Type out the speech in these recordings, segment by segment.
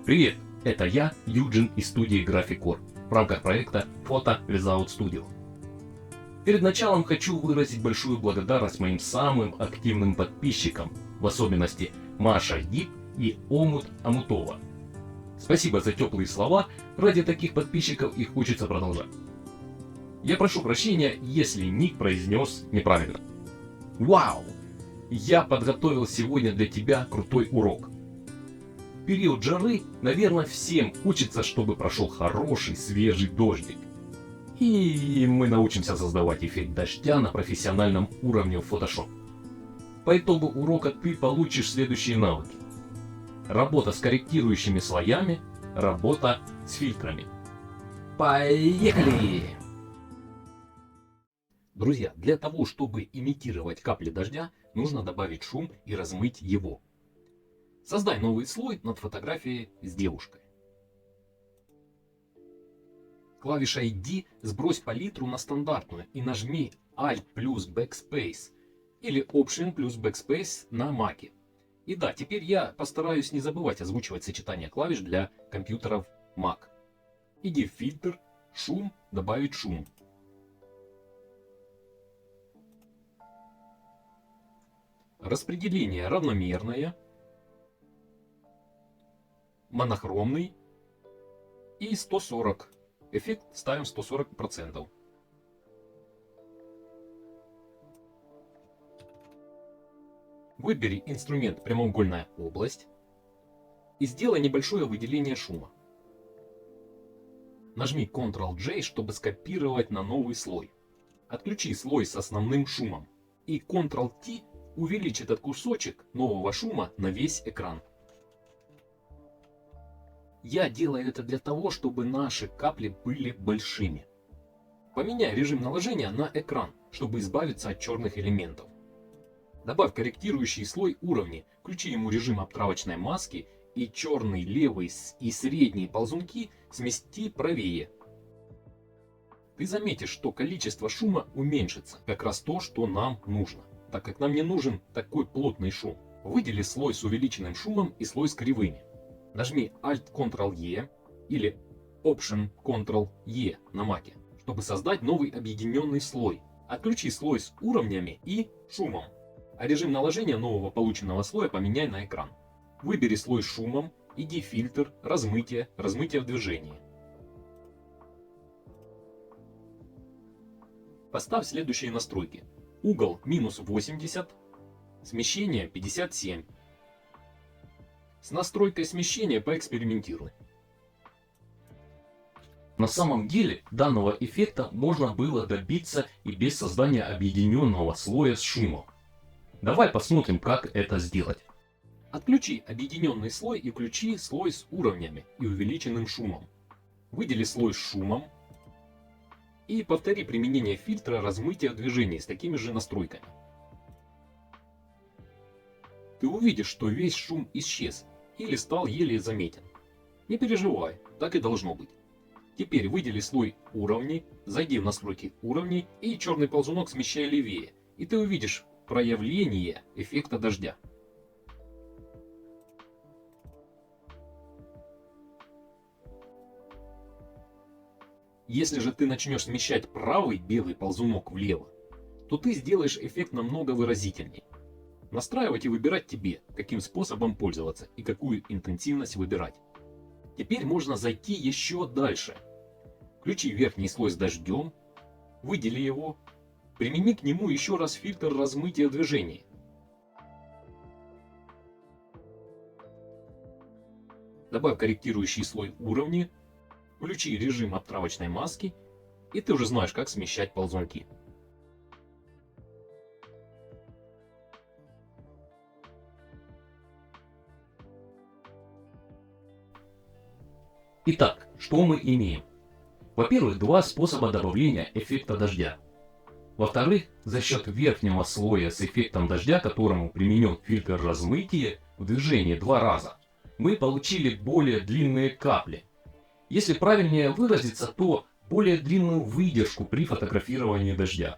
Привет, это я, Юджин из студии Graphicor в рамках проекта Photo Without Studio. Перед началом хочу выразить большую благодарность моим самым активным подписчикам, в особенности Маша Дип и Омут Амутова. Спасибо за теплые слова, ради таких подписчиков их хочется продолжать. Я прошу прощения, если ник произнес неправильно. Вау! Я подготовил сегодня для тебя крутой урок. В период жары, наверное, всем хочется, чтобы прошел хороший свежий дождик. И мы научимся создавать эффект дождя на профессиональном уровне в Photoshop. По итогу урока ты получишь следующие навыки. Работа с корректирующими слоями, работа с фильтрами. Поехали! Друзья, для того, чтобы имитировать капли дождя, нужно добавить шум и размыть его. Создай новый слой над фотографией с девушкой. Клавишей D сбрось палитру на стандартную и нажми Alt плюс Backspace или Option плюс Backspace на Mac. И да, теперь я постараюсь не забывать озвучивать сочетание клавиш для компьютеров Mac. Иди в фильтр, шум, добавить шум. Распределение равномерное, монохромный и 140. Эффект ставим 140%. Выбери инструмент прямоугольная область и сделай небольшое выделение шума. Нажми Ctrl-J, чтобы скопировать на новый слой. Отключи слой с основным шумом и Ctrl-T увеличь этот кусочек нового шума на весь экран. Я делаю это для того, чтобы наши капли были большими. Поменяй режим наложения на экран, чтобы избавиться от черных элементов. Добавь корректирующий слой уровней, включи ему режим обтравочной маски и черный, левый и средние ползунки смести правее. Ты заметишь, что количество шума уменьшится, как раз то, что нам нужно, так как нам не нужен такой плотный шум. Выдели слой с увеличенным шумом и слой с кривыми. Нажми Alt-Ctrl-E или Option-Ctrl-E на Mac, чтобы создать новый объединенный слой. Отключи слой с уровнями и шумом, а режим наложения нового полученного слоя поменяй на экран. Выбери слой с шумом, иди в фильтр, размытие, размытие в движении. Поставь следующие настройки. Угол минус 80, смещение 57. С настройкой смещения поэкспериментируй. На самом деле данного эффекта можно было добиться и без создания объединенного слоя с шумом. Давай посмотрим, как это сделать. Отключи объединенный слой и включи слой с уровнями и увеличенным шумом. Выдели слой с шумом и повтори применение фильтра размытия движений с такими же настройками. Ты увидишь, что весь шум исчез или стал еле заметен. Не переживай, так и должно быть. Теперь выдели слой уровней, зайди в настройки уровней и черный ползунок смещай левее, и ты увидишь проявление эффекта дождя. Если же ты начнешь смещать правый белый ползунок влево, то ты сделаешь эффект намного выразительнее. Настраивать и выбирать тебе, каким способом пользоваться и какую интенсивность выбирать. Теперь можно зайти еще дальше. Включи верхний слой с дождем, выдели его, примени к нему еще раз фильтр размытия движений. Добавь корректирующий слой уровни, включи режим обтравочной маски, и ты уже знаешь, как смещать ползунки. Итак, что мы имеем? Во-первых, два способа добавления эффекта дождя. Во-вторых, за счет верхнего слоя с эффектом дождя, которому применен фильтр размытия в движении два раза, мы получили более длинные капли. Если правильнее выразиться, то более длинную выдержку при фотографировании дождя.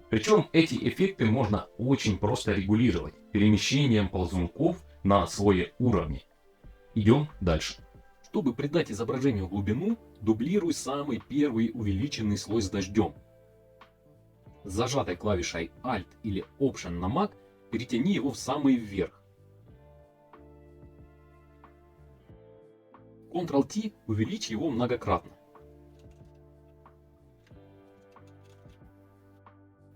Причем эти эффекты можно очень просто регулировать перемещением ползунков на слое уровней. Идем дальше. Чтобы придать изображению глубину, дублируй самый первый увеличенный слой с дождем. С зажатой клавишей Alt или Option на Mac перетяни его в самый вверх. Ctrl-T увеличь его многократно.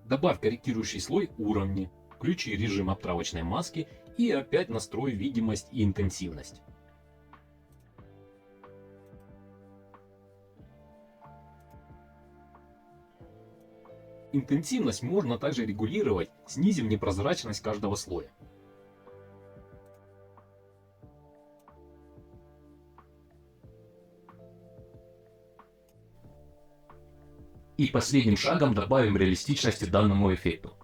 Добавь корректирующий слой уровни, включи режим обтравочной маски и опять настрой видимость и интенсивность. Интенсивность можно также регулировать, снизив непрозрачность каждого слоя. И последним шагом добавим реалистичности данному эффекту.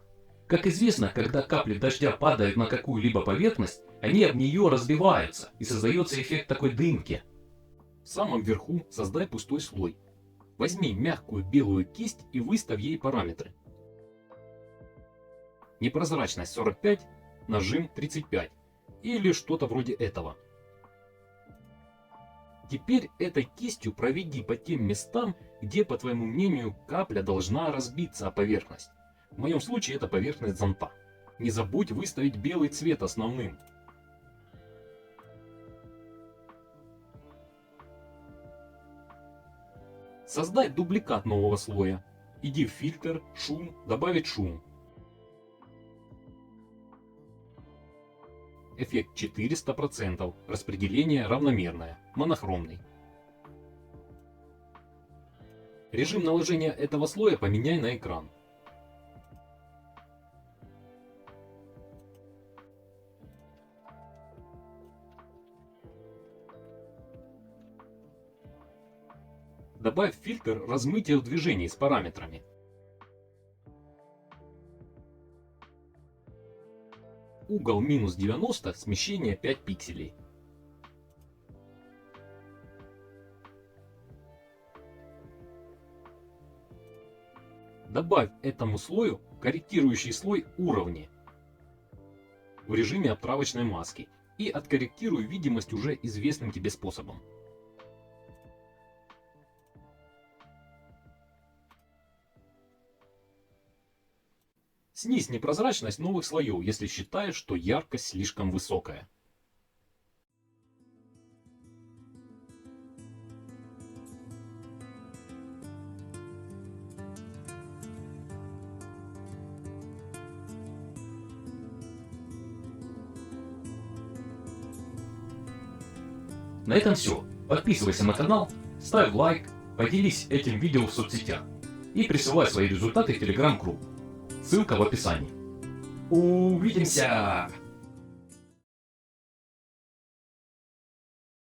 Как известно, когда капли дождя падают на какую-либо поверхность, они об нее разбиваются, и создается эффект такой дымки. В самом верху создай пустой слой. Возьми мягкую белую кисть и выставь ей параметры. Непрозрачность 45, нажим 35 или что-то вроде этого. Теперь этой кистью проведи по тем местам, где, по твоему мнению, капля должна разбиться о поверхность. В моем случае это поверхность зонта. Не забудь выставить белый цвет основным. Создай дубликат нового слоя. Иди в фильтр, шум, добавить шум. Эффект 400%, распределение равномерное, монохромный. Режим наложения этого слоя поменяй на экран. Добавь фильтр размытия в движении с параметрами. Угол минус 90, смещение 5 пикселей. Добавь этому слою корректирующий слой уровни в режиме обтравочной маски и откорректируй видимость уже известным тебе способом. Снизь непрозрачность новых слоев, если считаешь, что яркость слишком высокая. На этом все. Подписывайся на канал, ставь лайк, поделись этим видео в соцсетях и присылай свои результаты в Telegram-группу. Ссылка в описании. Увидимся!